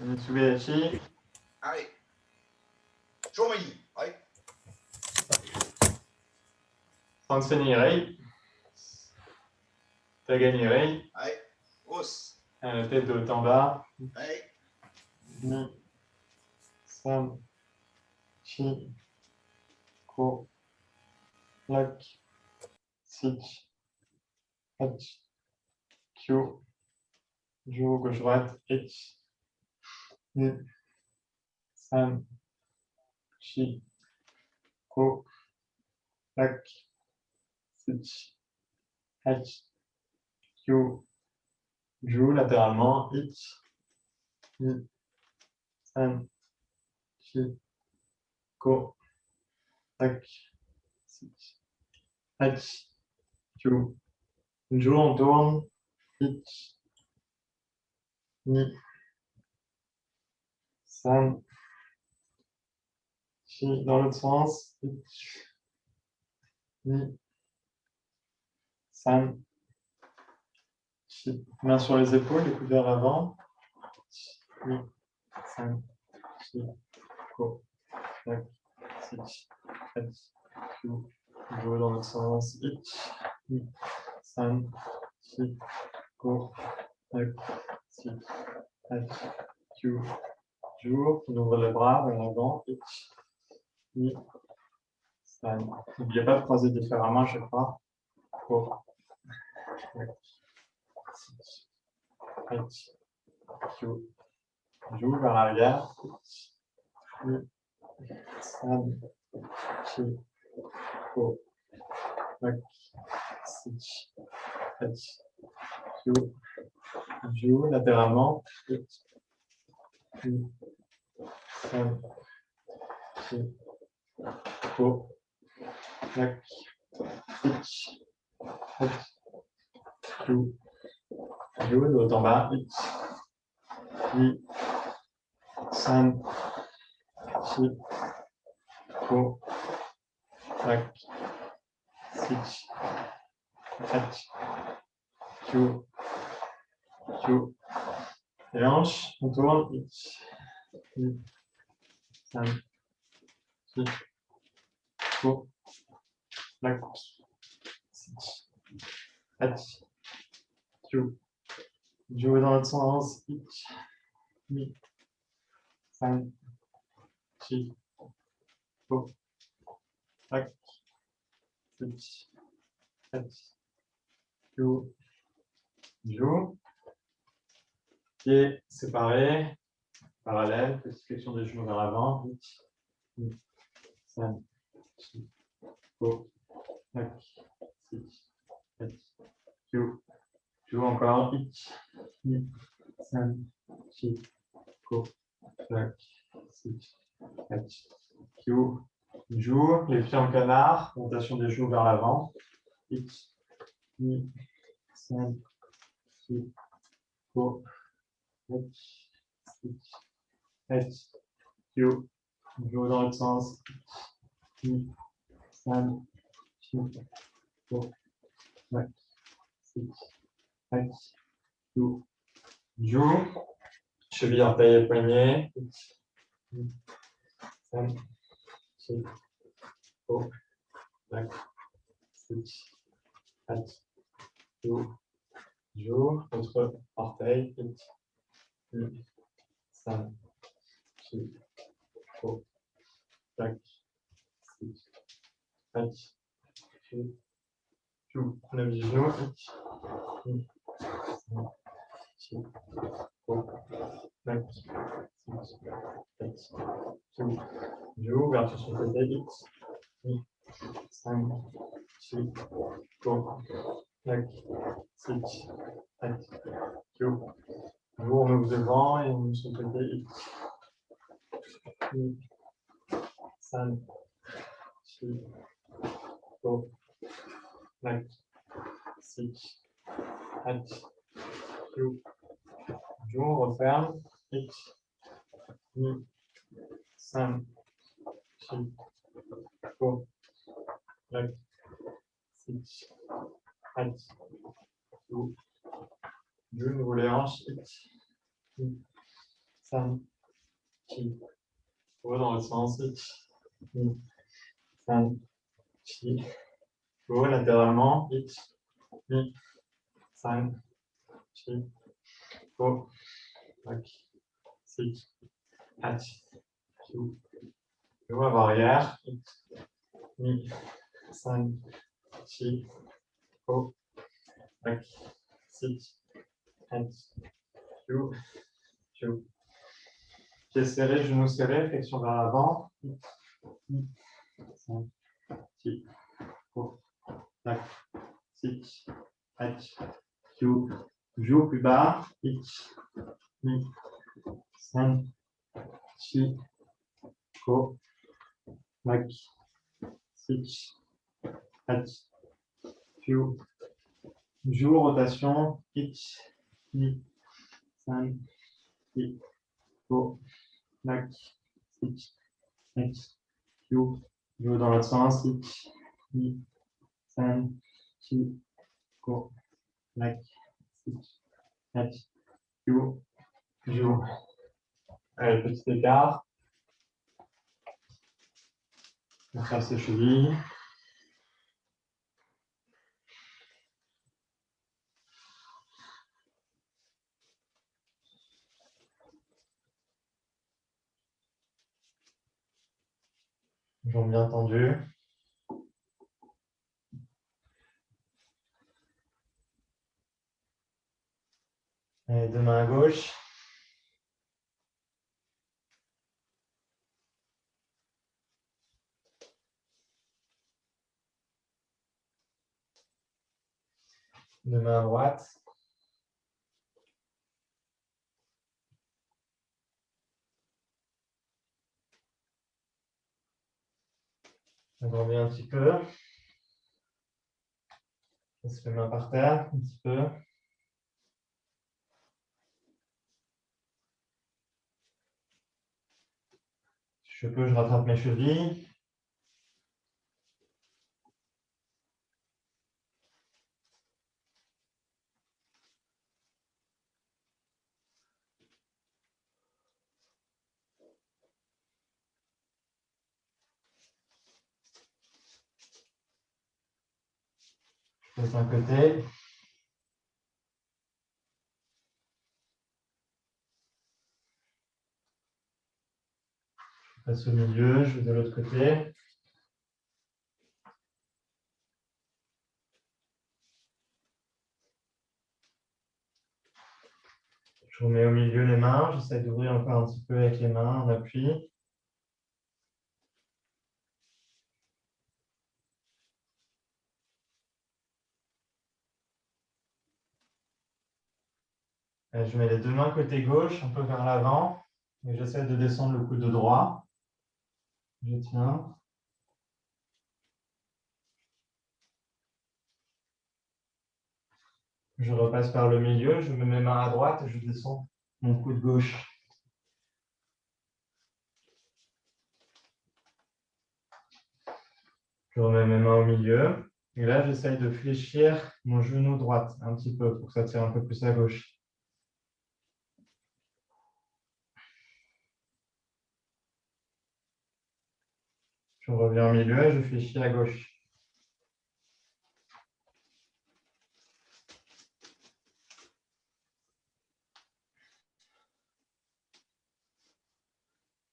Mitsubishi. はい。正面に。はい。Sansenirei. Taganirei. はい。押す。La tête de haut en bas. はい。Ni. San. Chi. Ko. Lak. Sich. Hach. Kyo. Jo, gauche droite. Ich. Ni. San. Chi. Ko. Lak. Sich. Hach. Kyo. Jo, latéralement. Ich. Ni. San. Chi. Ko. Lak. Sich. Hach. Kyo. Jo, on tourne. Ich. Ni. San. Chi. Dans l'autre sens. Ich. Ni. San. Chi. Main sur les épaules, les coudes vers l'avant. Ni. San. Chi. Ko. Lak. Sich. Hach. Kyo. Jo, dans l'autre sens. Ich. Ni. San. Chi. Ko. Lak. Sich. Hach. Kyo. Jo. On ouvre les bras vers l'avant. Ich. Ni. San. N'oubliez pas de croiser différemment à chaque fois. Ko. Lak. Sich. Hach. Kyo. Jo, vers l'arrière. Ich. Ni. San. Chi. Ko. Lak. Sich. Hach. Kyo. Jo, latéralement. Ich. Ni. San. Chi. Ko. Lak. Ich. Hach. Kyo. Jo, de haut en bas. Ich. Ni. San. Chi. Ko. Lak. Sich. Hach. Kyo. Jo. Les hanches, on tourne. Ich. Ni. San. Chi. Ko. Lak. Sich. Hach. Kyo. Jo, dans l'autre sens. Ich. Ni. San. Chi. Ko. Lak. Sich. Hach. Kyo. Jo. Pieds séparés, parallèles, petite flexion des genoux vers l'avant. Ich. Ni. San. Chi. Ko. Lak. Sich. Hach. Kyo. Jo, encore. Ich. Ni. San. Chi. Ko. Lak. Sich. Hach. Kyo. Jo, les pieds en canard, rotation des genoux vers l'avant. Ich. Ni. San. Chi. Ko. Lak. Sich. Hach. Kyo. Jo, dans l'autre sens. Ich. Ni. San. Chi. Ko. Lak. Sich. Hach. Kyo. Jo. Cheville orteil et poignet. Ich. Ni. San. Chi. Ko. Lak. Sich. Hach. Kyo. Jo. Autre orteil. Ich. Ni. San. Chi. Ko. Lak. Sich. Hach. Kyo. Jo. Lève les genoux. Ich. Ni. San. Chi. Ko. Lak. Sich. Hach. Kyo. Jo. Ouverture sur le côté. Ich. Ni. San. Chi. Ko. Lak. Sich. Hach. Kyo. Jo. On ouvre devant et on ouvre sur le côté. Ich. Ni. San. Chi. Ko. Lak. Sich. Hach. Kyo. Jo. On referme. Ich. Ni. San. Chi. Ko. Lak. Sich. Hach. Kyo. Jo. Nouveau les hanches. Ich. Ni. san, chi. Go dans le sens, ich, ni, san, chi. Go latéralement, ich, ni, san, chi. Go, tac, sich, hach, chu. Go avant arrière, ich, ni, san, chi. Go, tac, sich, hach, chu, chu. Pied serré, genou serré, flexion vers l'avant. Ni, san, chi. Go, tac, sich, hach, chu. Joue plus bas, ich, ni, san, chi, go, tac, sich, hach, chu. Joue rotation, ich, ni, san, chi, go, tac, sich, hach, chu. Joue dans l'autre sens, ich, ni, san, chi, go, tac, sich, hach, chu. Joue. Allez, petit écart. On va faire ses chevilles. Jambes bien tendues. Et deux mains à gauche. Deux mains à droite. On revient un petit peu. On se met main par terre, un petit peu. Si je peux, je rattrape mes chevilles. Je passe d'un côté. Je passe au milieu, je vais de l'autre côté. Je remets au milieu les mains. J'essaie d'ouvrir encore un petit peu avec les mains en appui. Et je mets les deux mains côté gauche, un peu vers l'avant. Et j'essaie de descendre le coude droit. Je tiens. Je repasse par le milieu, je mets mes mains à droite et je descends mon coude gauche. Je remets mes mains au milieu. Et là, j'essaye de fléchir mon genou droit un petit peu pour que ça tire un peu plus à gauche. Je reviens au milieu et je fléchis à gauche.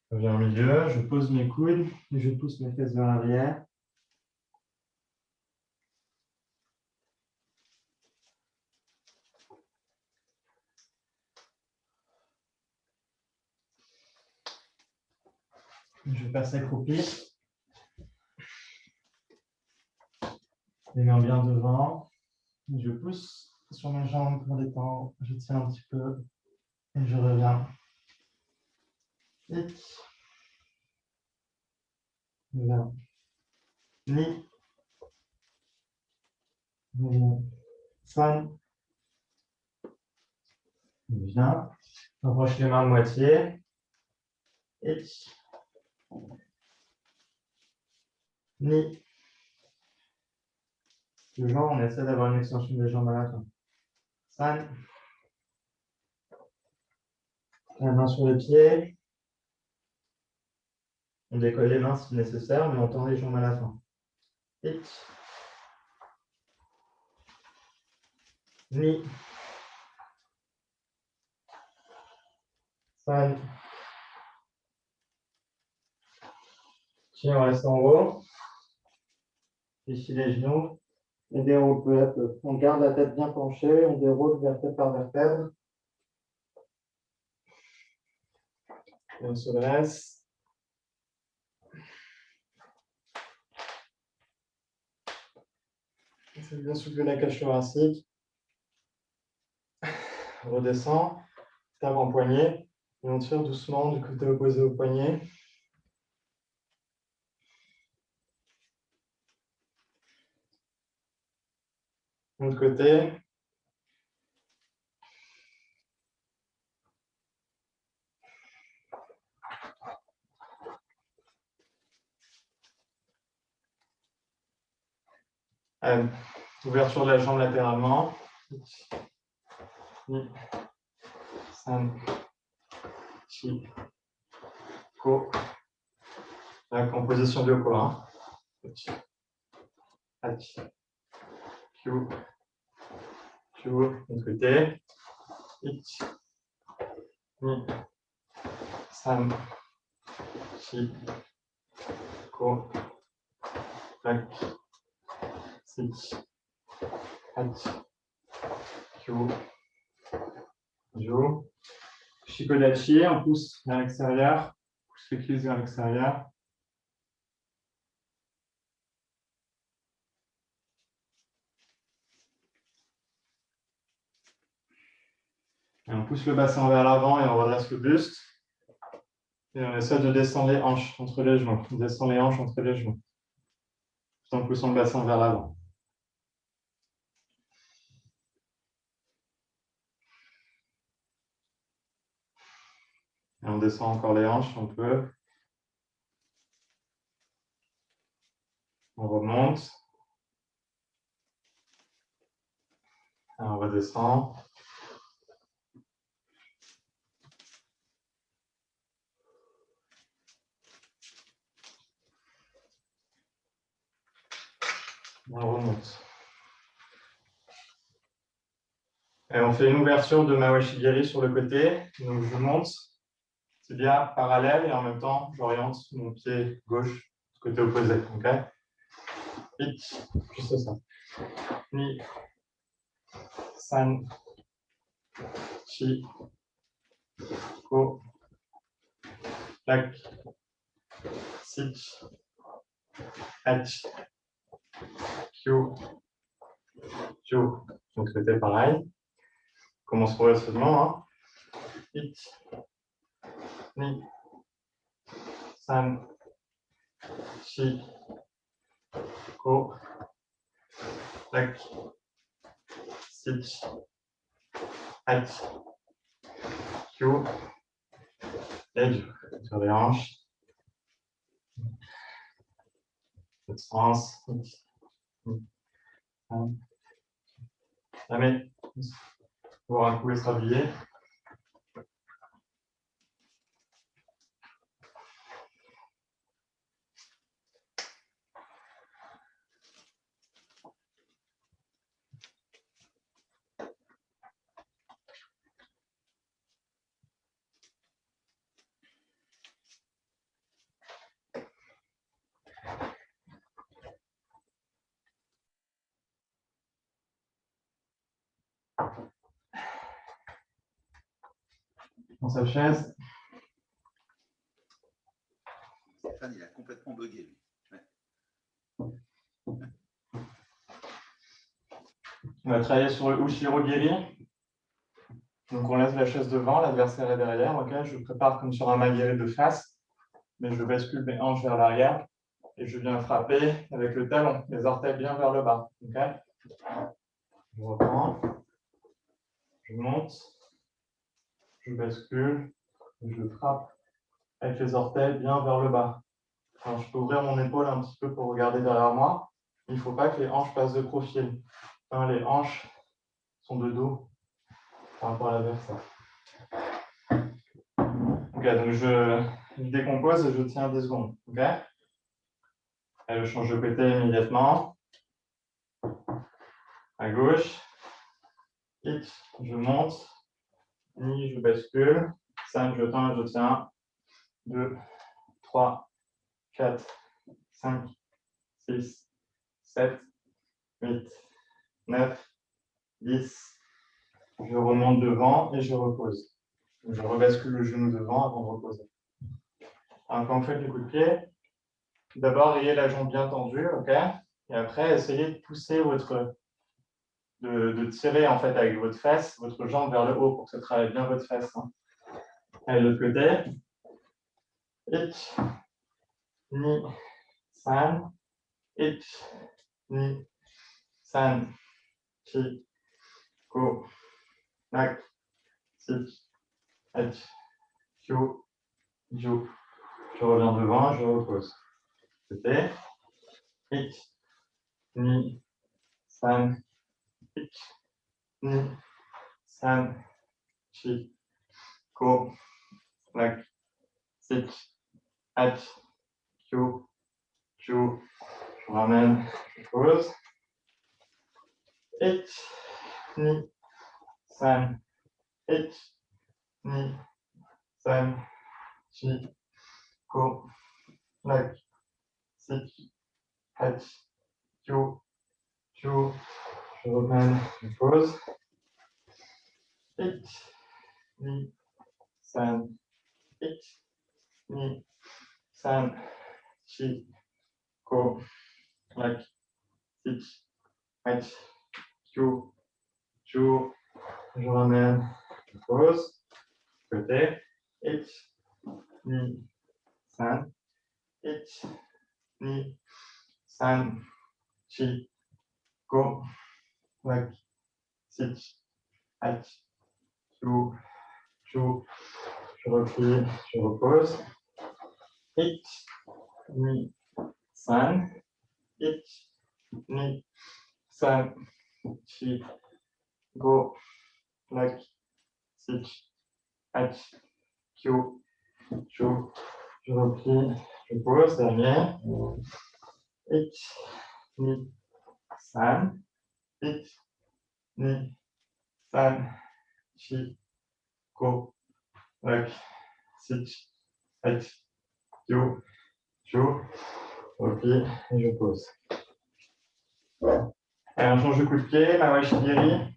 Je reviens au milieu, je pose mes coudes et je pousse mes fesses vers l'arrière. Je passe accroupi. Les mains bien devant. Je pousse sur mes jambes pour détendre. Je tiens un petit peu et je reviens. Hic. Reviens. Ni. Reviens. San. Viens. Rapproche les mains de moitié. Hic. Ni. Toujours, on essaie d'avoir une extension des jambes à la fin. San. La main sur le pied. On décolle les mains si nécessaire, mais on tend les jambes à la fin. Ich. Ni. San. Chi, on reste en haut. Ici les genoux. On déroule peu à peu. On garde la tête bien penchée. On déroule vertèbre par vertèbre. Et on se dresse. On fait bien soulever la cage thoracique. On redescend. Table en poignet. Et on tire doucement du côté opposé au poignet. De l'autre côté. Ouverture de la jambe latéralement. Ni. San. Chi. Ko. La composition de ko. Hein. Hachi. Kyu. Kyu. De l'autre côté. Ich. Ni. San. Chi. Ko. Rak. Sich. Hachi. Kyu. Ju. Shikodachi, on pousse vers l'extérieur. Pousse les cuisses vers l'extérieur. Et on pousse le bassin vers l'avant et on redresse le buste. Et on essaie de descendre les hanches entre les genoux. On descend les hanches entre les genoux. Tout en poussant le bassin vers l'avant. Et on descend encore les hanches un peu. On remonte. Et on redescend. On remonte. Et on fait une ouverture de Mawashigiri sur le côté. Donc je monte, c'est bien parallèle et en même temps j'oriente mon pied gauche du côté opposé. Okay? Ich, juste ça. Ni, san, chi, ko, rak, sich, hach, kyu, kyu. Donc c'était pareil. Commence progressivement. Hein. Ich, ni, san, chi, ko, rak, sich, hach, kyu, et du sur les hanches. L'autre sens. Jamais. Voir un coup se rhabiller. Dans sa chaise. Stéphane, il a complètement bugué, lui. Ouais. On va travailler sur le Ushiro-giri. Donc on laisse la chaise devant, l'adversaire est derrière. Okay, je prépare comme sur un magiri de face, mais je bascule mes hanches vers l'arrière et je viens frapper avec le talon, les orteils bien vers le bas. Okay, je reprends, je monte, je bascule, et je frappe avec les orteils bien vers le bas. Alors, je peux ouvrir mon épaule un petit peu pour regarder derrière moi. Il ne faut pas que les hanches passent de profil. Enfin, les hanches sont de dos par rapport à l'adversaire. Ok, donc je décompose et je tiens 10 secondes. Ok. Et je change de côté immédiatement. À gauche. Hit, je monte. Ni, je bascule. 5, je tends et je tiens. 2, 3, 4, 5, 6, 7, 8, 9, 10. Je remonte devant et je repose. Je rebascule le genou devant avant de reposer. Alors, quand vous faites le coup de pied, d'abord, ayez la jambe bien tendue, ok? Et après, essayez de pousser de tirer en fait avec votre fesse, votre jambe vers le haut pour que ça travaille bien votre fesse. Hein. Allez, de l'autre côté. Ich, ni, san. Ich, ni, san. Chi, ko, nak, sich, ach, kyo, jo. Je reviens devant, je repose. Côté. Ich, ni, san. Ich, ni, san. Chi, ko, nak, sich, ach, kyo, jo. Je ramène, je pose. Ich, ni, san. Ich, ni, san. Chi, ko, nak, sich, ach, kyo, jo. Je ramène, je pose. Ich, ni, san. Ich, ni, san. Chi, ko, nak, sich, ach, kyo, jo. Je ramène, je pose. Côté. Ich, ni, san. Ich, ni, san. Chi, ko, nak, sich, ach, kyo, jo. Je replie, je repose. Ich, ni, san. Ich, ni, san. Chi, go, nak, sich, ach, kyo, jo. Je replie, je pose, dernier. Ich, ni, san. Ich, ni, san. Chi, go, nak, sich, ach, kyo, jo. Je replie et je pose. Allez, on change de coup de pied, Mawashigiri.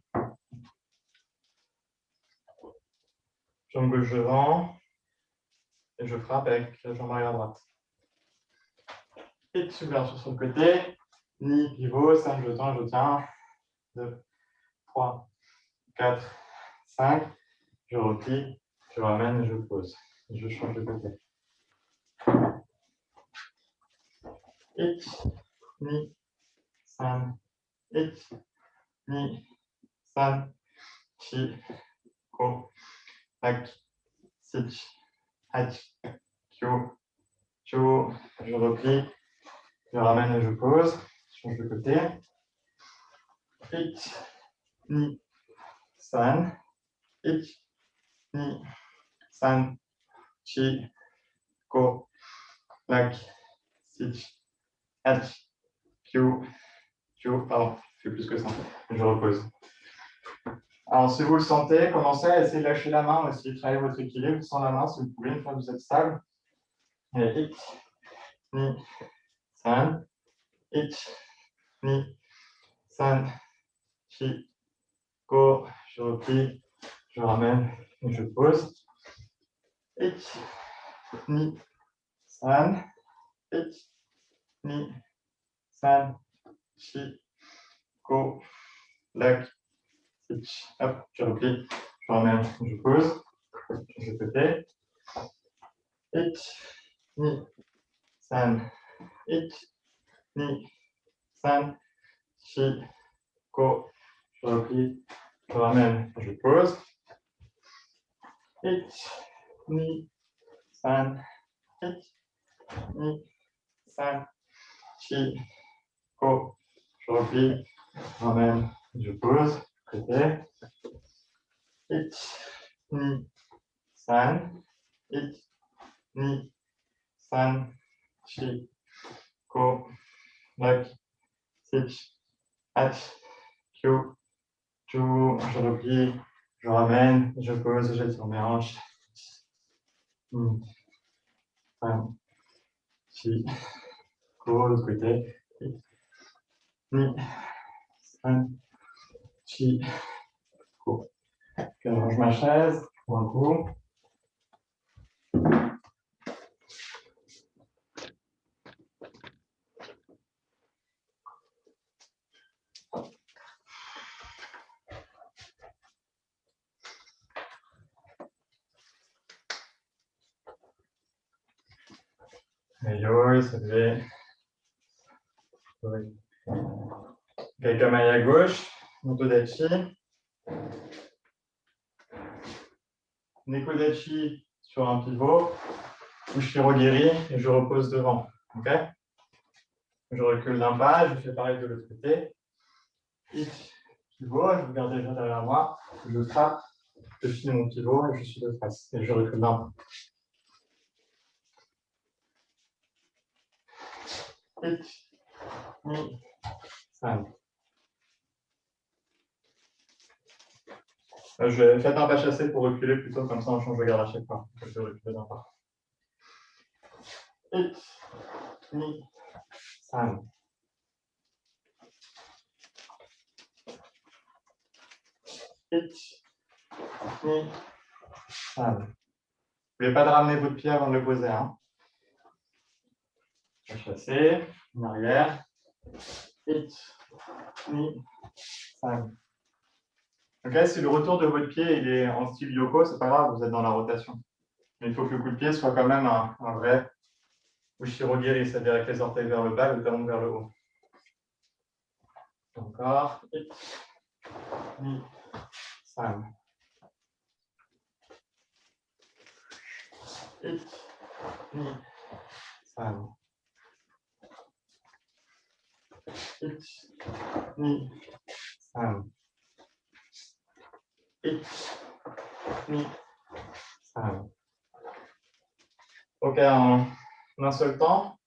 Jambe gauche devant. Et je frappe avec la jambe arrière droite. Et ouverture sur le côté. Ni pivot, 5, je tends, je tiens. 2, 3, 4, 5. Je replie, je ramène et je pose. Et je change de côté. Ich, ni, san. Ich, ni, san. Chi, ko, nak, sich, ach, kyo, jo. Je replie, je ramène et je pose. Je change de côté. Ich, ni, san. Ich, ni, san. Chi, ko, nak, sich, ach, kyo, jo. Pardon, je fais plus que ça. Je repose. Alors, si vous le sentez, commencez à essayer de lâcher la main, essayez de travailler votre équilibre sans la main si vous pouvez, une fois que vous êtes stable. Et ich, ni, san. Ich, ni, san. Chi, ko. Je replie, je ramène et je pose. Ich, ni, san. Ich, ni, san. Chi, ko, nak, sich. Hop, je replie, je ramène, je pose. Je côté. Ich, ni, san. Ich, ni, san. Chi, ko. Je replie, je ramène, je pose. Ich, ni, san. Ich, ni, san. Chi, ko. Je replie, je ramène, je pose. Côté. Ich, ni, san. ich, ni, san, chi, ko, lak, sich, ach, kyo, chu, je replie, je ramène, je pose, j'étire mes hanches. Ni, san, chi, ko, l'autre côté. Ni, san, chi, ko. Je range ma chaise pour un coup. Et yo, ça devait. Kaikamai à gauche, Motodachi. Nekodachi sur un pivot. Ushiro-giri et je repose devant. Okay, je recule d'un pas, je fais pareil de l'autre côté. Ich, pivot, je regarde déjà derrière moi. Je frappe, je finis mon pivot et je suis de face. Et je recule d'un pas. Ich, ni, san. Je vais faire un pas chassé pour reculer plutôt, comme ça on change de garde à chaque fois. Je vais reculer d'un pas. Ich, ni, san. Ich, ni, san. N'oubliez pas de ramener votre pied avant de le poser. Hein. Pas chassé, en arrière. Ich, ni, san. Okay, si le retour de votre pied il est en style yoko, c'est pas grave, vous êtes dans la rotation. Mais il faut que le coup de pied soit quand même un vrai ushiro-giri, c'est-à-dire avec les orteils vers le bas, le talon vers le haut. Encore. Ich, ni, san. Ich, ni, san. Ich, ni, san. Ich, ni, san. Ok, en un seul temps.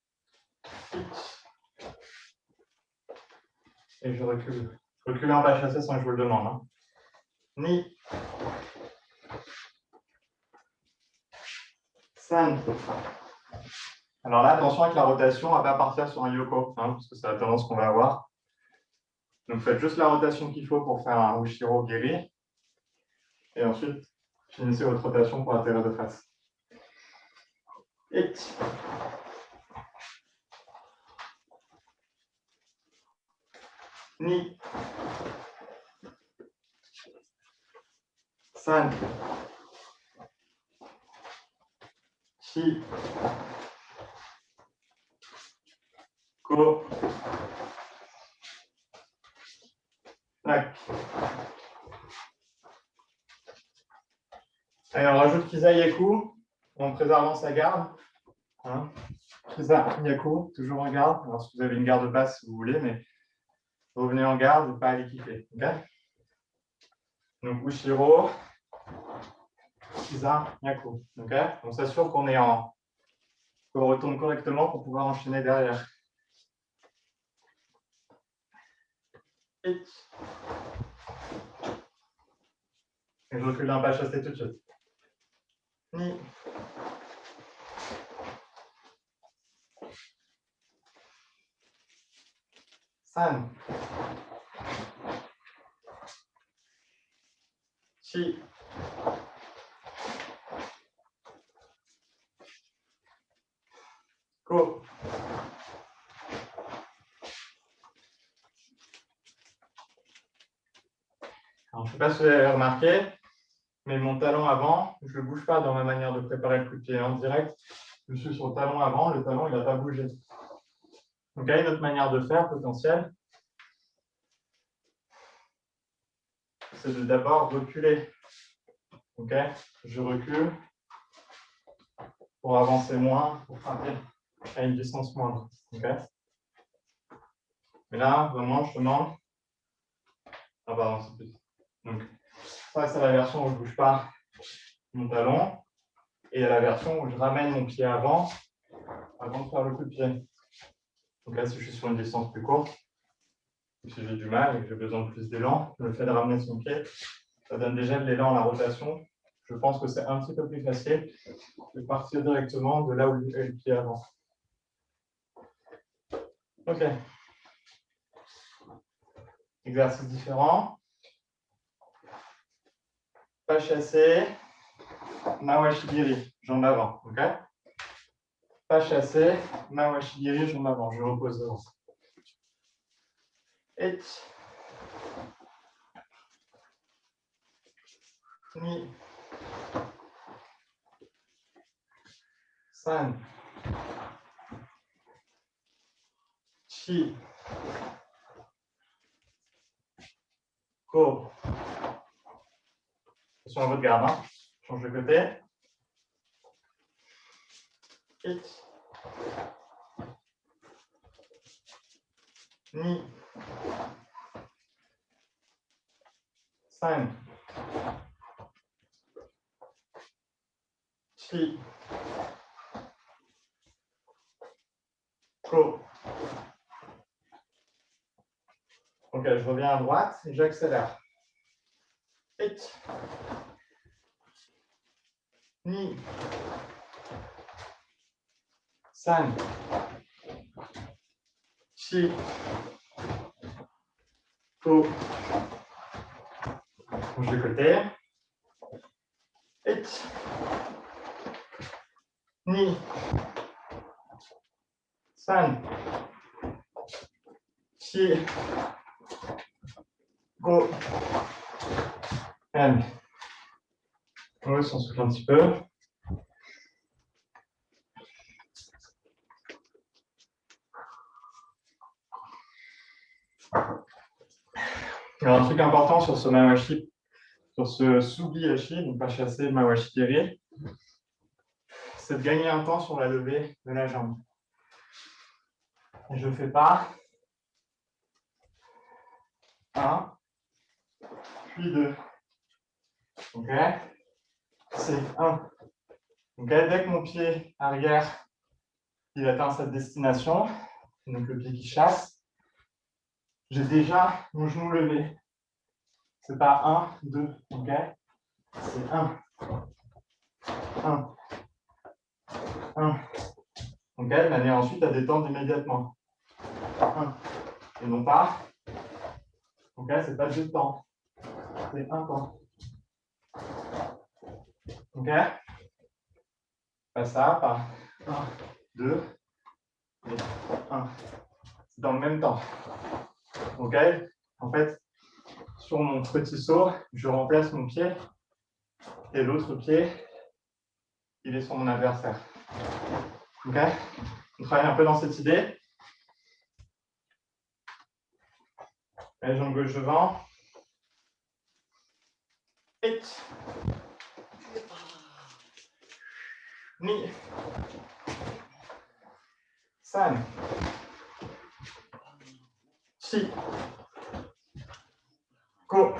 Et je recule. Reculer en pas chassé sans que je vous le demande. Hein. Ni, san. Alors là, attention avec la rotation, à ne pas partir sur un yoko, hein, parce que c'est la tendance qu'on va avoir. Donc faites juste la rotation qu'il faut pour faire un ushiro-giri. Et ensuite, finissez votre rotation pour atterrir de face. Ich, ni, san, chi, ko, lak. Allez, on rajoute Kizayaku en préservant sa garde. Hein. Kizayaku, toujours en garde. Alors, si vous avez une garde basse, si vous voulez, mais revenez en garde et pas à l'équiper. Okay, donc, Ushiro, Kizayaku. Okay, on s'assure qu'on est en. Qu'on retourne correctement pour pouvoir enchaîner derrière. Et je recule d'un pas chassé tout de suite. Ni. San. Chi. Ko. Alors, je ne sais pas si vous avez remarqué, mais mon talon avant, je ne bouge pas dans ma manière de préparer le coup de pied en direct. Je suis sur le talon avant, le talon il n'a pas bougé. Donc, il y a une autre manière de faire potentielle, c'est de d'abord reculer. Okay, je recule pour avancer moins, pour frapper à une distance moindre. Okay, mais là, vraiment, je demande. Ah, pardon, c'est plus. Donc, ça, c'est la version où je ne bouge pas mon talon. Et il y a la version où je ramène mon pied avant de faire le coup de pied. Donc là, si je suis sur une distance plus courte, si j'ai du mal et que j'ai besoin de plus d'élan, le fait de ramener son pied, ça donne déjà de l'élan à la rotation. Je pense que c'est un petit peu plus facile de partir directement de là où est le pied avant. Ok. Exercice différent. Pas chassé. Nawashigiri, jambe avant. Ok. Pas chassé. Nawashigiri, jambe avant. Je repose devant. Et. Ni. San. Chi. Ko. Attention à votre garde. Hein. Change de côté. Et. Ni. San. Chi. Ko. Ok, je reviens à droite et j'accélère. Et. Ni. San. Chi. Ko. Change de côté. Et. Ni. San. Chi. Ko. And. On s'en souffle un petit peu. Alors, un truc important sur ce mawashi, sur ce sugi-hashi, donc pas chassé, mawashi-kiri, c'est de gagner un temps sur la levée de la jambe. Et je ne fais pas 1, puis 2. Ok. C'est 1. Donc, dès que mon pied arrière il atteint cette destination, donc le pied qui chasse, j'ai déjà mon genou levé. Ce n'est pas 1, 2, ok. C'est 1. 1. 1. Ok, de manière ensuite à détendre immédiatement. 1. Et non pas. Ok, c'est pas 2 temps. C'est 1 temps. Ok. Pas ça, pas 1, 2, et 1. C'est dans le même temps. Ok. En fait, sur mon petit saut, je remplace mon pied et l'autre pied, il est sur mon adversaire. Ok. On travaille un peu dans cette idée. La jambe gauche devant. Et. Ni. San. Chi. Ko.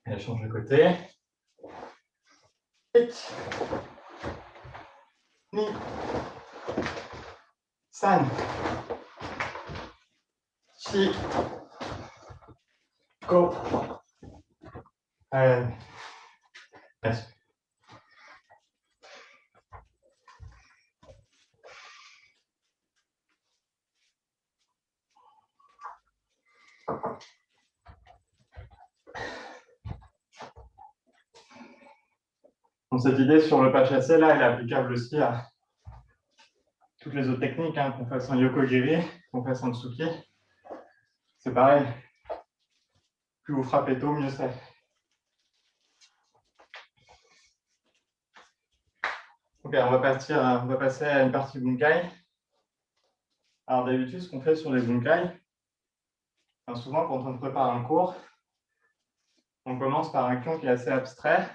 Elle change de côté. Et. Ni. San. Chi. Ko. Merci. Donc, cette idée sur le pas chassé, là, elle est applicable aussi à toutes les autres techniques, hein, qu'on fasse en yokogiri, qu'on fasse en tsuki. C'est pareil. Plus vous frappez tôt, mieux c'est. Ok, on va passer à une partie bunkai. Alors d'habitude, ce qu'on fait sur les bunkai, souvent quand on prépare un cours, on commence par un kion qui est assez abstrait,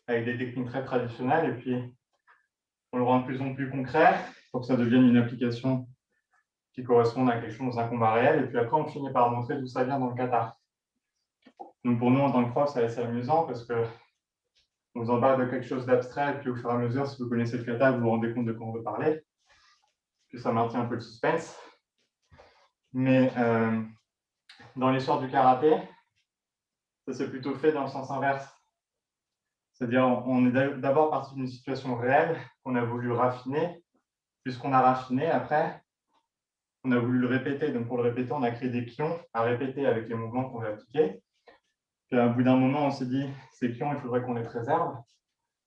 avec des techniques très traditionnelles, et puis on le rend de plus en plus concret pour que ça devienne une application qui corresponde à quelque chose dans un combat réel, et puis après on finit par montrer d'où ça vient dans le kata. Donc pour nous, en tant que prof, c'est assez amusant parce que On vous en parle de quelque chose d'abstrait, et puis au fur et à mesure, si vous connaissez le kata, vous vous rendez compte de quoi on veut parler. Puis ça maintient un peu le suspense. Mais dans l'histoire du karaté, ça s'est plutôt fait dans le sens inverse. C'est-à-dire, on est d'abord parti d'une situation réelle qu'on a voulu raffiner. Puisqu'on a raffiné, après, on a voulu le répéter. Donc, pour le répéter, on a créé des kions à répéter avec les mouvements qu'on veut appliquer. Puis, au bout d'un moment, on s'est dit, ces kions, il faudrait qu'on les préserve.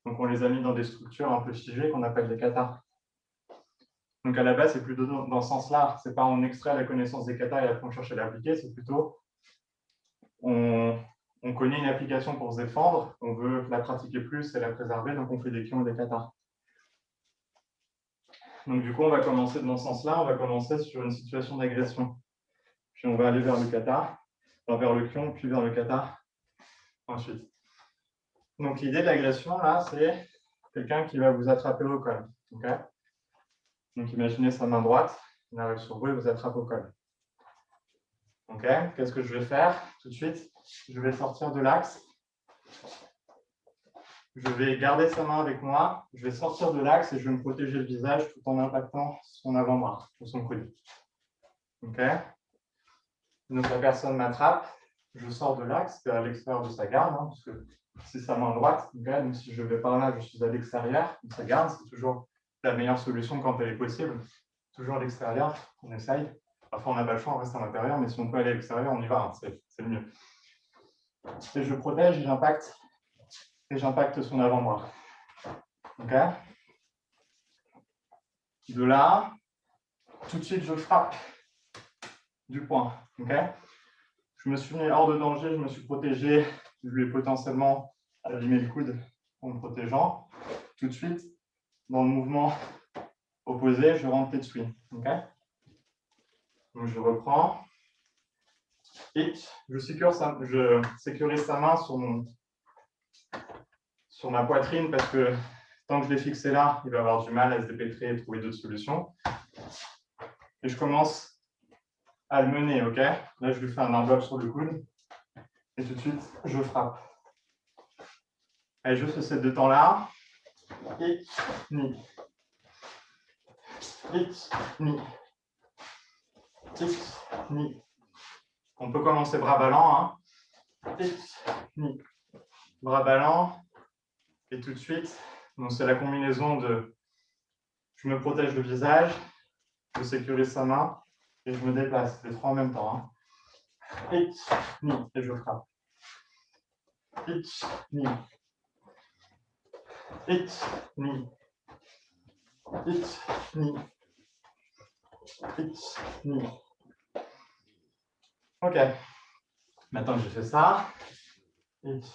Donc, on les a mis dans des structures un peu figées qu'on appelle des katas. Donc, à la base, c'est plutôt dans ce sens-là. Ce n'est pas on extrait la connaissance des katas et après on cherche à l'appliquer. C'est plutôt on connaît une application pour se défendre, on veut la pratiquer plus et la préserver, donc on fait des kions et des katas. Donc, du coup, on va commencer dans ce sens-là. On va commencer sur une situation d'agression. Puis, on va aller vers le kata, vers le kion, puis vers le kata ensuite. Donc, l'idée de l'agression, là, c'est quelqu'un qui va vous attraper au col. Okay, donc, imaginez sa main droite, il arrive sur vous et vous attrape au col. Ok, qu'est-ce que je vais faire tout de suite? Je vais sortir de l'axe. Je vais garder sa main avec moi. Je vais sortir de l'axe et je vais me protéger le visage tout en impactant son avant-bras ou son coude. Ok, donc la personne m'attrape. Je sors de l'axe, c'est à l'extérieur de sa garde, hein, parce que c'est sa main droite. Okay, donc si je vais par là, je suis à l'extérieur de sa garde. C'est toujours la meilleure solution quand elle est possible. Toujours à l'extérieur, on essaye. Parfois, on n'a pas le choix, on reste à l'intérieur, mais si on peut aller à l'extérieur, on y va, hein, c'est le mieux. Et je protège et j'impacte son avant-bras. Okay, de là, tout de suite, je frappe du poing. Okay, je me suis mis hors de danger, je me suis protégé, je lui ai potentiellement abîmé le coude en me protégeant. Tout de suite, dans le mouvement opposé, je rentre Tetsui. Okay, donc je reprends. Et je sécurise sa main sur ma poitrine parce que tant que je l'ai fixé là, il va avoir du mal à se dépêtrer et trouver d'autres solutions. Et je commence à le mener, ok? Là, je lui fais un arm block sur le coude. Et tout de suite, je frappe. Allez, juste ces deux temps-là. Hit, ni. Hit, ni. Hit, ni. On peut commencer bras ballants. Hein. Hit, ni. Bras ballants. Et tout de suite, c'est la combinaison de je me protège le visage, je sécurise sa main et je me déplace. Les trois en même temps. Hein. Hit, ni. Et je frappe. Hit, ni. Hit, ni. Hit, ni. Hit, ni. Ok. Maintenant que j'ai fait ça, hit,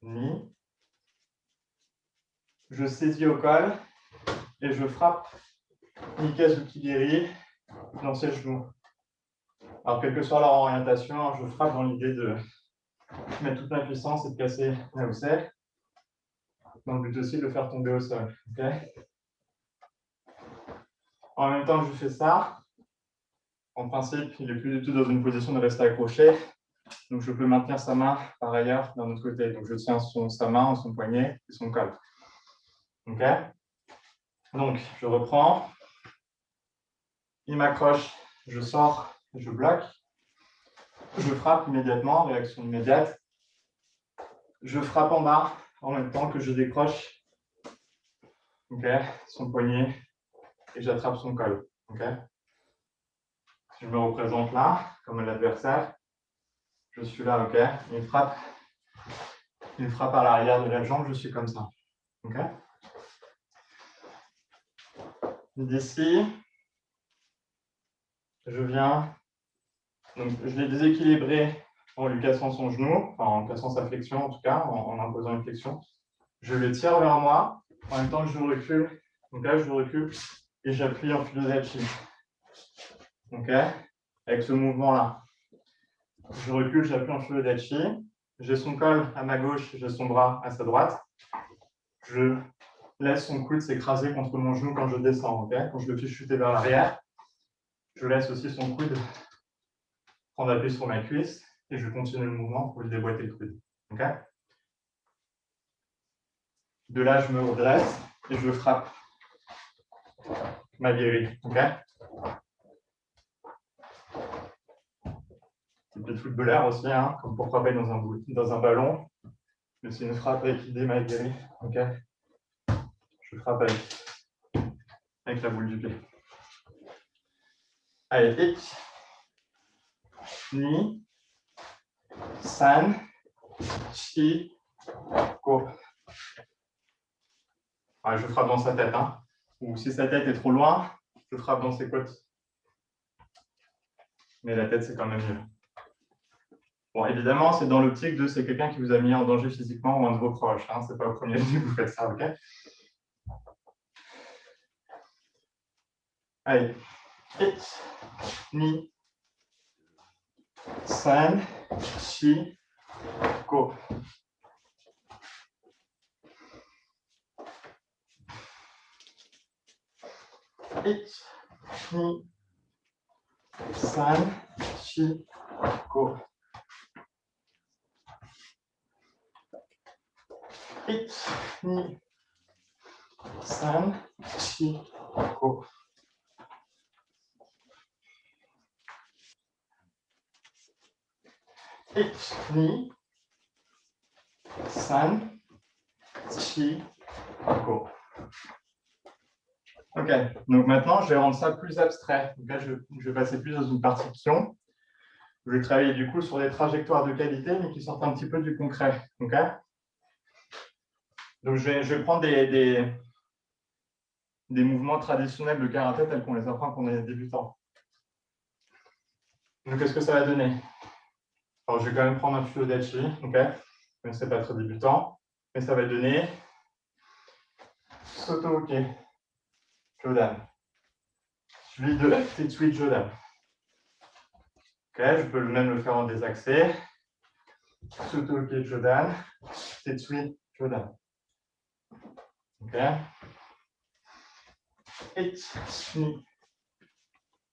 ni. Je saisis au col et je frappe Nikazuki-geri dans ses genoux. Alors, quelle que soit leur orientation, je frappe dans l'idée de mettre toute ma puissance et de casser là où c'est. Dans le but aussi de le faire tomber au sol. Okay, en même temps que je fais ça, en principe, il n'est plus du tout dans une position de rester accroché. Donc, je peux maintenir sa main par ailleurs d'un autre côté. Donc, je tiens sa main, son poignet et son col. OK? Donc, je reprends. Il m'accroche, je sors, je bloque. Je frappe immédiatement, réaction immédiate. Je frappe en bas en même temps que je décroche son poignet et j'attrape son col. Je me représente là, comme l'adversaire. Je suis là, ok. Il frappe à l'arrière de la jambe, je suis comme ça. D'ici, je viens. Donc, je l'ai déséquilibré en lui cassant son genou, enfin, en cassant sa flexion en tout cas, en imposant une flexion. Je le tire vers moi, en même temps que je recule. Donc là, je recule et j'appuie en Fiodachi. Avec ce mouvement-là. Je recule, j'appuie en Fiodachi. J'ai son col à ma gauche, j'ai son bras à sa droite. Je laisse son coude s'écraser contre mon genou quand je descends. Quand je le fais chuter vers l'arrière, je laisse aussi son coude prendre appui sur ma cuisse et je continue le mouvement pour lui déboîter le coude. De là, je me redresse et je frappe ma guérie. OK? C'est peut-être footballeur aussi, hein, comme pour frapper dans un ballon. Mais c'est une frappe avec idée ma guérie. OK? Je frappe avec la boule du pied. Allez, ik, ni, san, chi, ko. Ouais, je frappe dans sa tête. Hein. Ou si sa tête est trop loin, je frappe dans ses côtes. Mais la tête, c'est quand même mieux. Bon, évidemment, c'est dans l'optique de c'est quelqu'un qui vous a mis en danger physiquement ou un de vos proches. Hein. Ce n'est pas au premier lieu que vous faites ça, OK? Allez. Ik, ni, san, chi, ko. Ik, ni, san, chi, ko. Ik, ni, san, chi, ko. Ik, ni, san, chi, ko. OK, donc maintenant, je vais rendre ça plus abstrait. Donc là, je vais passer plus dans une partie pion. Je vais travailler du coup sur des trajectoires de qualité, mais qui sortent un petit peu du concret. OK? Donc, je vais prendre des mouvements traditionnels de karaté tels qu'on les apprend quand on est débutant. Donc, qu'est-ce que ça va donner? Alors, je vais quand même prendre un Fuyodachi, OK? Mais ce n'est pas très débutant. Mais ça va donner Soto-Oke, Jodan. Suivi de Tetsui Jodan. OK, je peux même le faire en désaxé. Soto-Oke Jodan, Tetsui Jodan. OK. Ich, ni.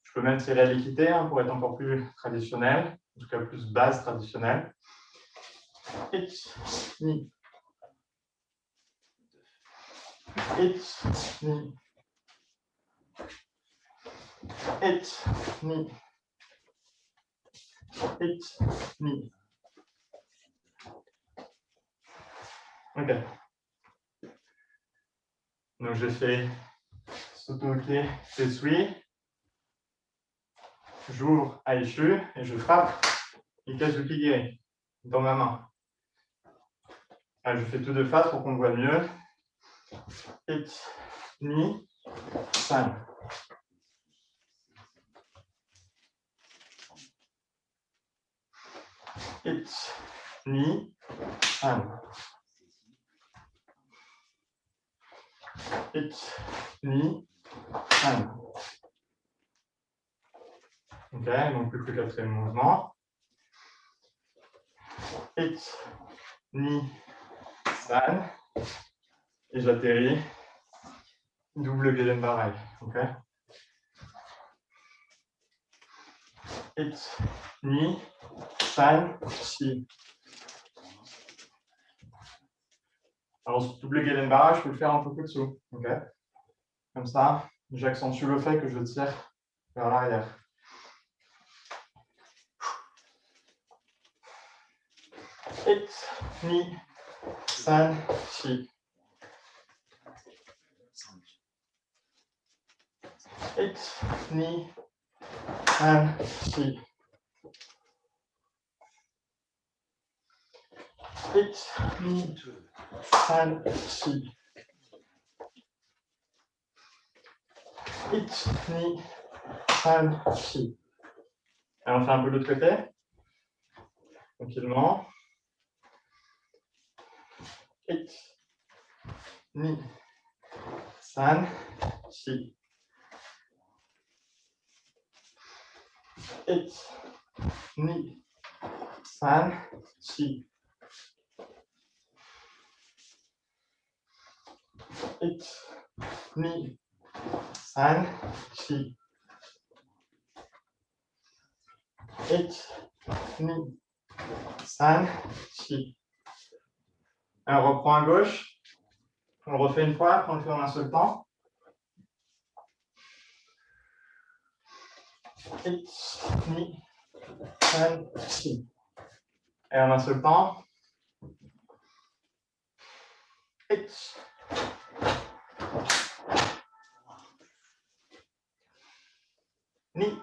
Je peux même tirer à l'équité hein, pour être encore plus traditionnel, en tout cas plus base traditionnelle. Ich, ni. Ich, ni. Ich, ni. Ich, ni. OK. Donc j'ai fait Soto-Oke, Tetsui. J'ouvre Aishu et je frappe Ikazuki Giri dans ma main. Ah, je fais tout de face pour qu'on voit mieux. Ich, ni, san. Ich, ni, san. Ich, ni, san. OK, donc plus que le quatrième mouvement. Ich, ni, san. Et j'atterris. Double Gelenbarai. OK. Ich, ni, san, chi. Alors, ce double Gelenbarai, je peux le faire un peu plus dessous. OK. Comme ça, j'accentue le fait que je tire vers l'arrière. Ich, ni, san, chi. Ich, ni, san, chi. Ich, ni, san, chi. Ich, ni, san, chi. Alors, on fait un peu de l'autre côté. Tranquillement. Ich, ni, san, chi. Ich, ni, san, chi. Ich, ni, san, chi. Ich, ni, san, chi. Alors, on reprend à gauche. On le refait une fois, après on le fait en un seul temps. Ich, ni, san, chi. Et en un seul temps. Ich. Ni.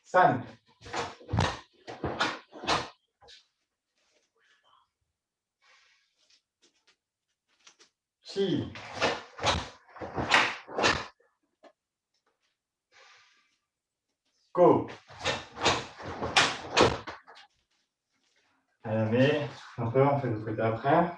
San. Chi. Go. Mais un peu, on fait de l'autre côté après.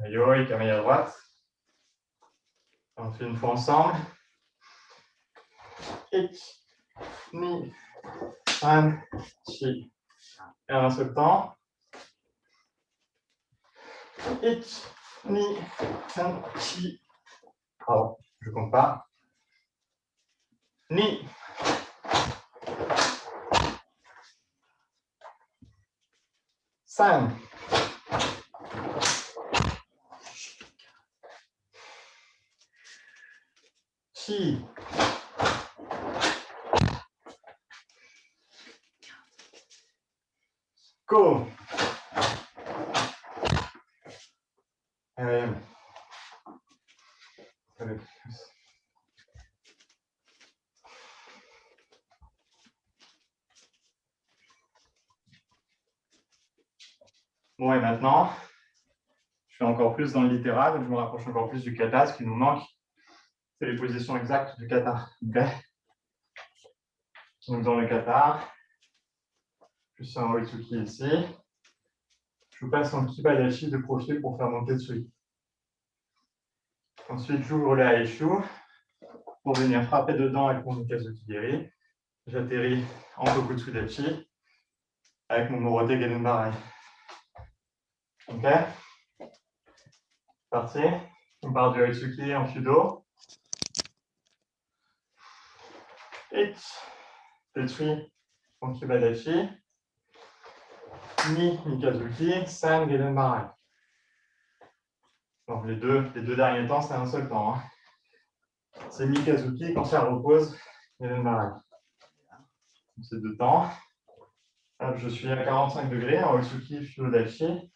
Yo, et Camille à droite. On fait une fois ensemble. Ich, ni, san, chi. Et en un seul temps. Ich, ni, san, chi. Pardon, je ne compte pas. Ni. San. Chi. Go. Bon, et maintenant, je fais encore plus dans le littéral, donc je me rapproche encore plus du kata. Ce qui nous manque, c'est les positions exactes du kata. Okay. Donc, dans le kata, je suis en Oitsuki ici. Je passe en Kibadashi de profil pour faire mon Tetsui. Ensuite, j'ouvre le Aishu pour venir frapper dedans avec mon Mikazuki Geri. J'atterris en Tokutsudachi avec mon Morote Genenbarai. Ok? Parti. On part du Oitsuki en Fudo. Ich, Tetsui, en Kibadashi. Ni, Mikazuki, San, Genenbarai. Donc les deux derniers temps, c'est un seul temps. Hein. C'est Mikazuki quand ça repose, Genenbarai. C'est 2 temps. Hop, je suis à 45 degrés en Oitsuki Fudodachi.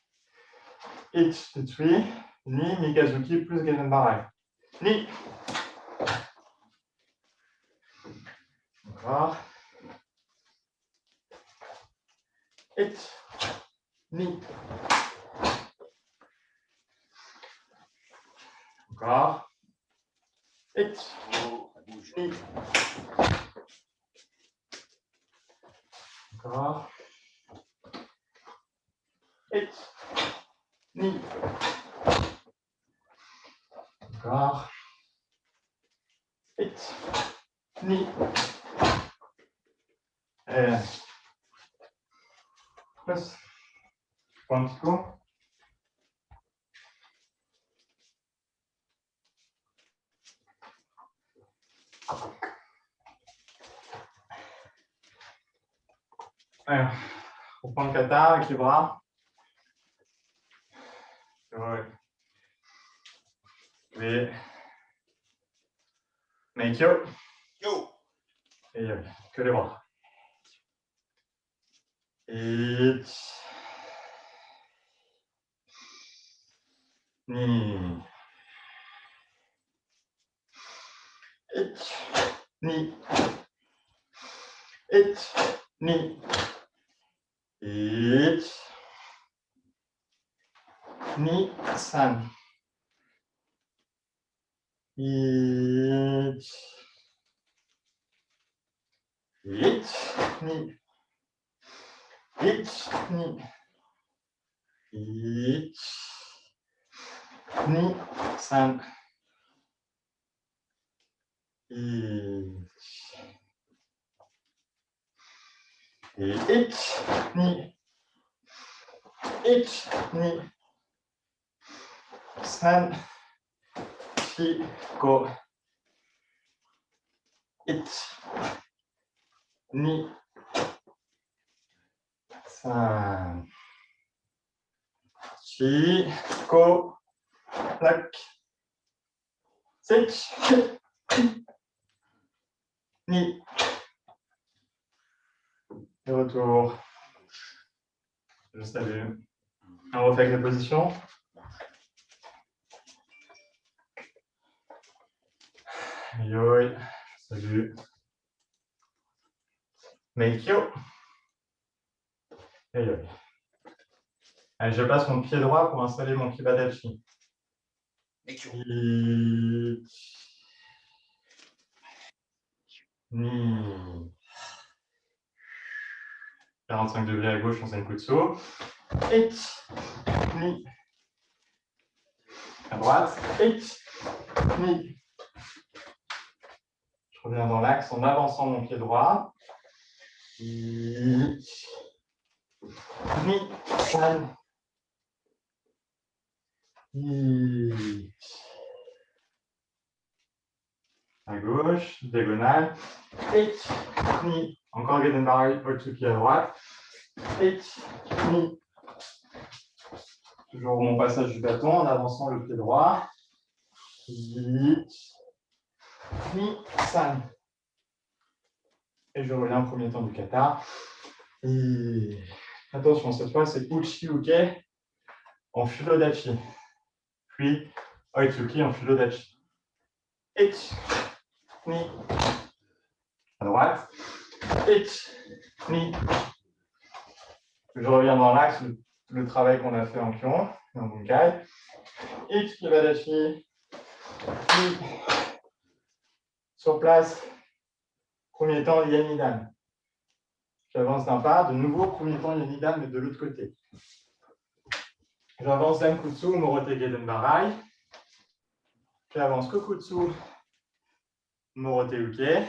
Ich, Tetsui, Ni, Mikazuki plus Genenbarai. Ni. Encore. Ich, Ni. Encore. Ich, Ni. Encore. Ich, Ni. Encore. Ich, Ni. Et plus. Je prends un petit coup. Alors, on prend le kata avec les bras. Ouais. Et Meikyo. Yo. Et que les bras. Ich, Ni. Ich, Ni. Ich, Ni. Ich, Ni, San. Ich, Ni. Ich, Ni. Ich, Ni, San. Ich, Et ich, ni. Ich, ni. San, chi, go. Ich, ni. San, chi, go. Tac. Ich, ni. Et retour. Je salue. On refait avec les positions. Yoi, salut. Meikyo. Et yoi. Allez, je place mon pied droit pour installer mon kibadachi. Ni. 45 degrés à gauche, on Senkutsu. Ich, ni. À droite. Ich, ni. Je reviens dans l'axe en avançant mon pied droit. Ich, ni. San. Ich. À gauche, diagonale. Ich, ni. Encore Gedenbari, Otsuki à droite. Ich, ni. Toujours mon passage du bâton en avançant le pied droit. Ich, ni, san. Et je reviens au premier temps du kata. Et attention, cette fois, c'est Uchi Uke en Furodachi. Puis Oitsuki en Furodachi. Ich, ni. À droite. Ich, ni. Je reviens dans l'axe, le travail qu'on a fait en Kion, en Bunkai. Ich, Kibadashi. Ni. Sur place. Premier temps, Yanidan. J'avance d'un pas, de nouveau, premier temps, Yanidan, mais de l'autre côté. J'avance Dankutsu, Morote Gedenbarai. J'avance Kokutsu, Morote Uke.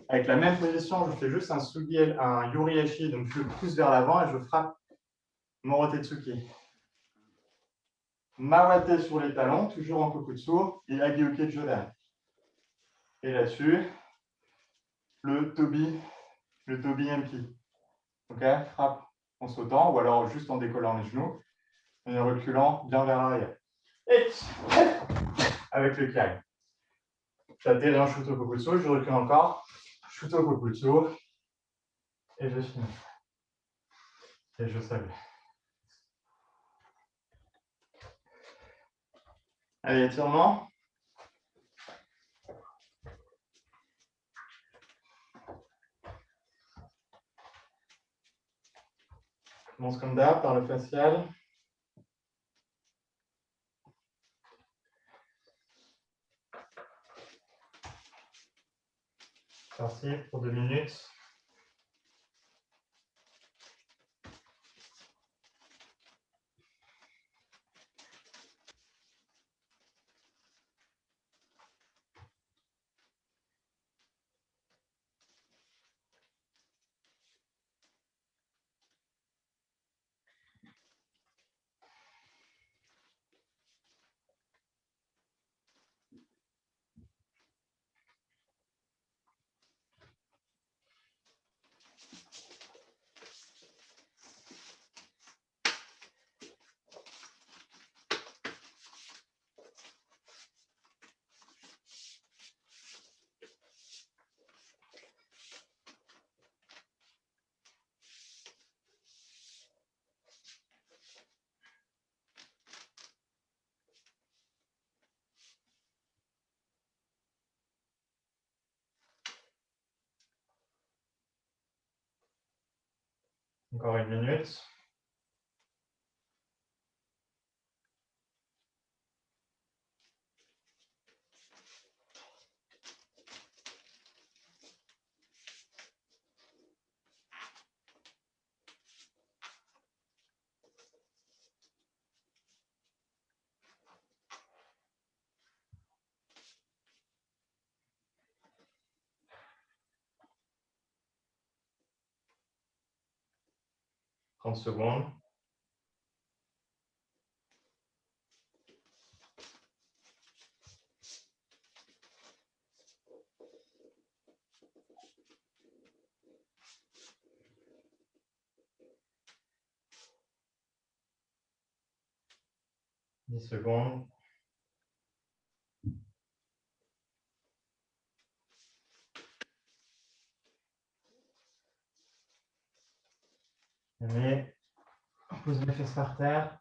Avec la même position, je fais juste un Sugi, un Yurieshi, donc je pousse vers l'avant et je frappe Morote Tsuki. Mawate sur les talons, toujours en Kokutsu, et Agiuke Jodan. Et là-dessus, le Tobi MP. Ok, frappe en sautant, ou alors juste en décollant les genoux, et en reculant bien vers l'arrière. Et avec le Kai. J'atterris en Shuto Kokutsu, je recule encore, Shuto Kokutsu, et je finis. Et je salue. Allez, étirement. Je commence comme d'hab par le facial. Parti pour 2 minutes. Encore 1 minute. 30 secondes. Dix secondes. Allez, posez les fesses par terre.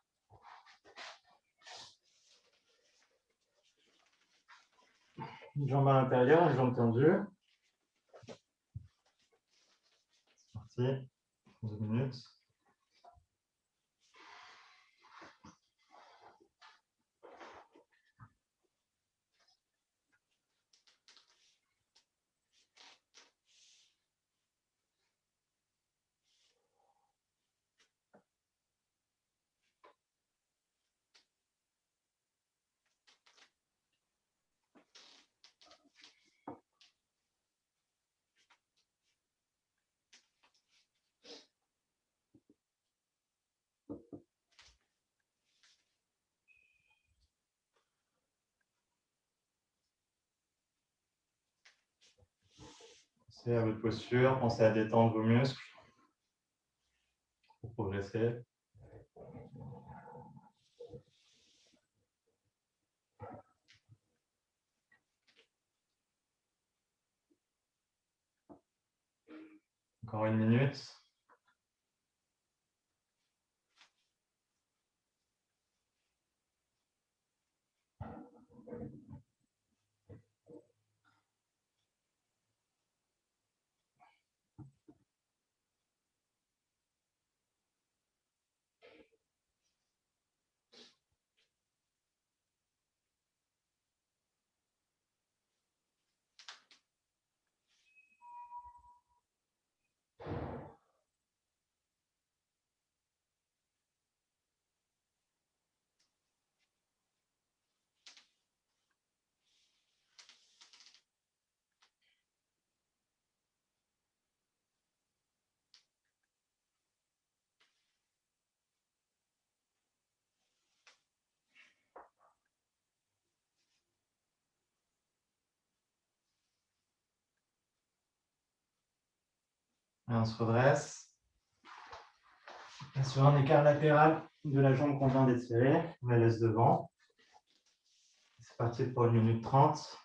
Une jambe à l'intérieur, une jambe tendue. C'est parti. 12 minutes. Pensez à votre posture, pensez à détendre vos muscles pour progresser. Encore une minute. Et on se redresse. Et sur un écart latéral de la jambe qu'on vient d'étirer, on la laisse devant. C'est parti pour 1 minute 30.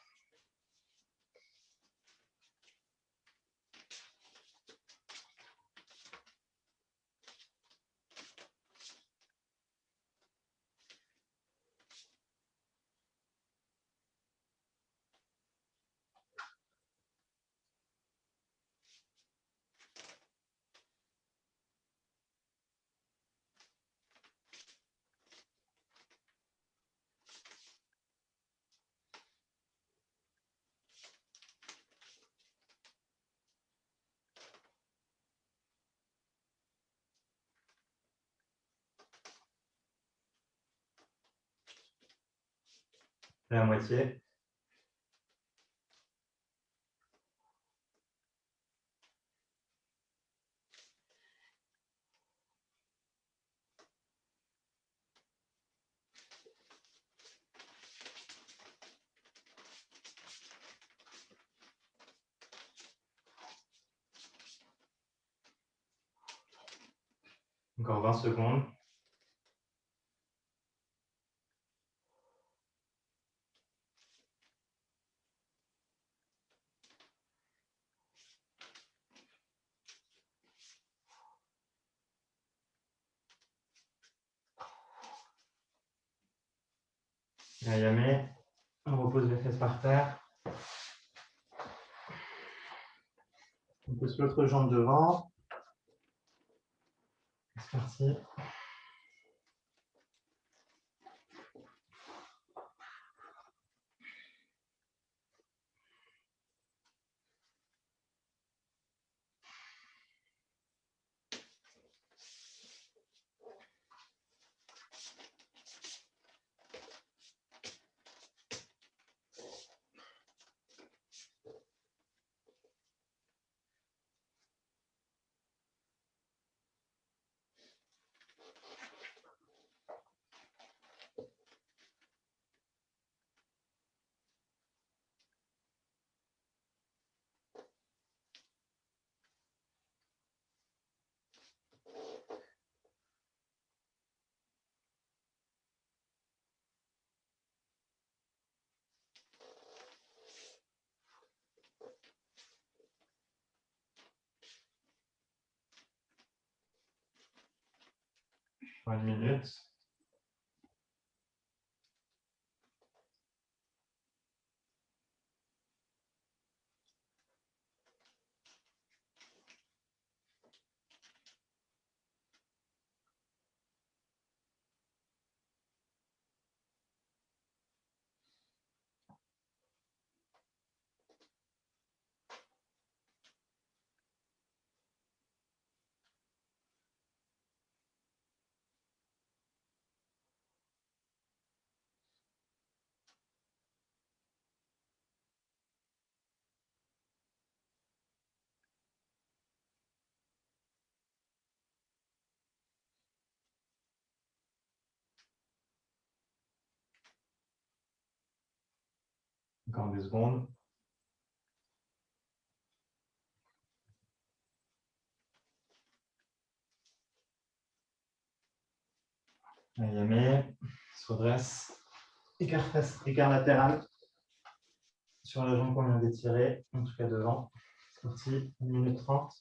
La moitié. Encore 20 secondes. Ayame, on repose les fesses par terre. On pose l'autre jambe devant. C'est parti. Pour 1 minute. Encore 2 secondes. Allez, Yamé, se redresse. Écart latéral sur la jambe qu'on vient d'étirer, en tout cas devant. C'est parti, 1 minute 30.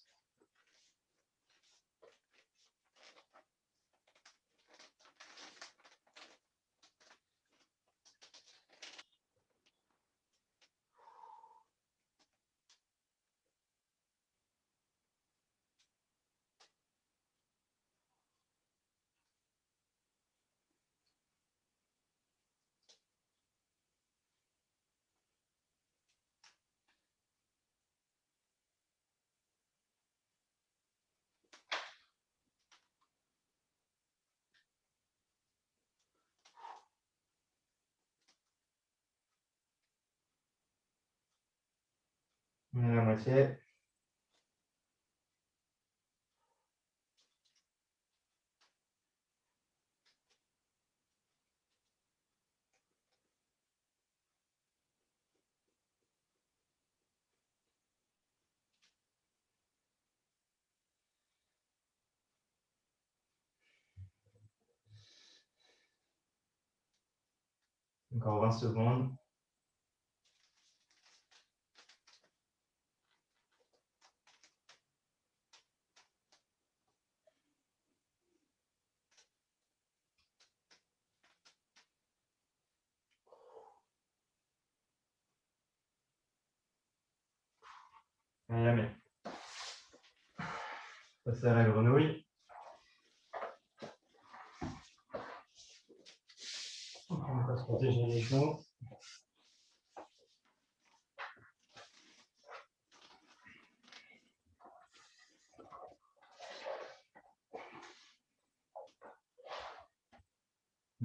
On est à la moitié. Encore 20 secondes. Allez, Yamé. Passer à la grenouille. On va se protéger les genoux.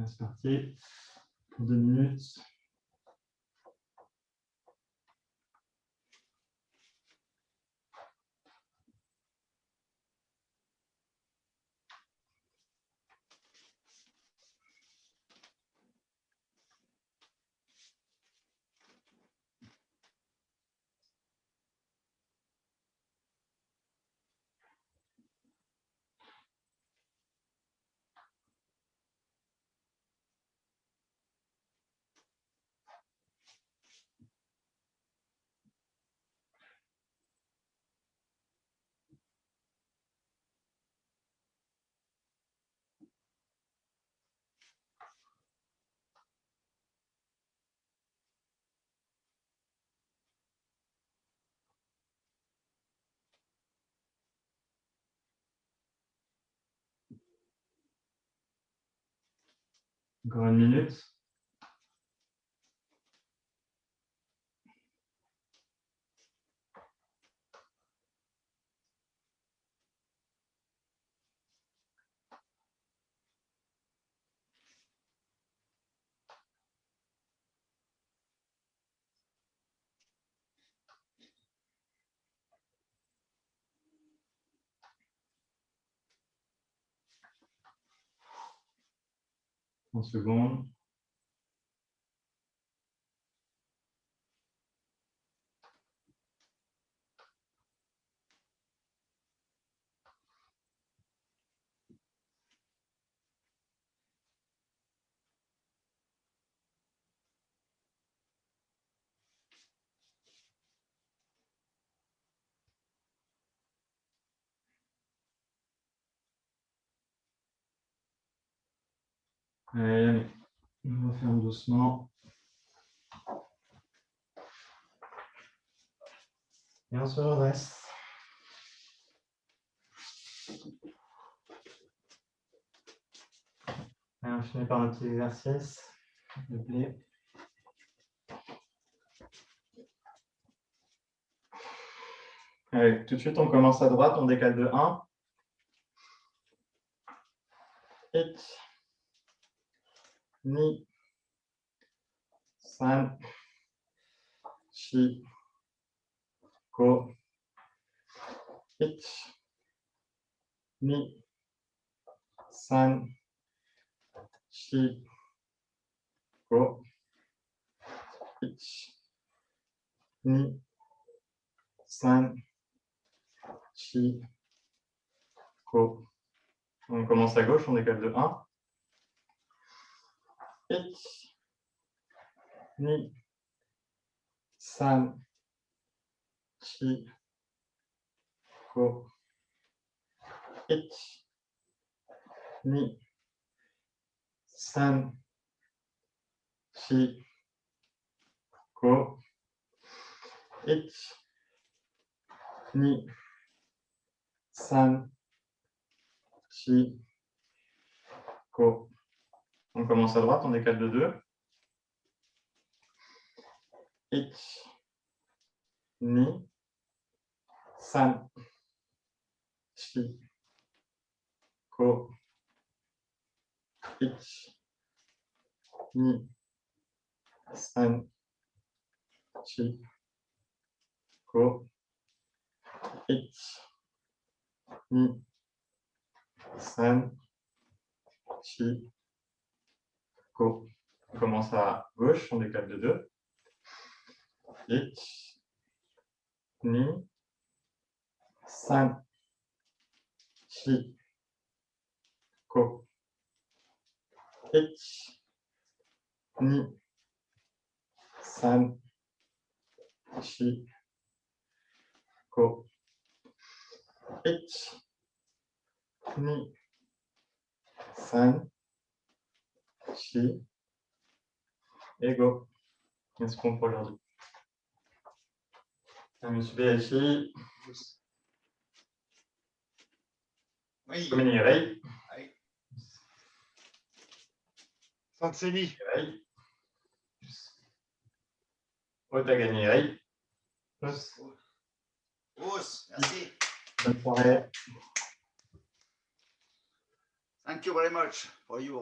C'est parti. 2 minutes. Encore 1 minute. En secondes. Allez, on referme doucement. Et on se redresse. Et on finit par un petit exercice de plie. Allez, tout de suite, on commence à droite, on décale de 1. 1, 2, 3, 4, 5, 1, 2, 3, 4, 5, 1, 2, 3, 4, 5. On commence à gauche, on décale de 1. 1, 2, 3, 4, 5, 1, 2, 3, 4, 5, 1, 2, 3, 4, 5. On commence à droite, on décale de 2. 1, 2, 3, 4, 5, 1, 2, 3, 4, 5, 1, 2, 3, 4, 5. On commence à gauche, on décale de 2. 1, 2, 3, 4, 5, 1, 2, 3, 4, 5, 1, 2, 3, 4, et go. Est-ce qu'on peut aujourd'hui? Monsieur BFI. Oui. Communier. Oui. Saint-Célie. Otagani. Ous, merci. Bonne soirée. Thank you very much for your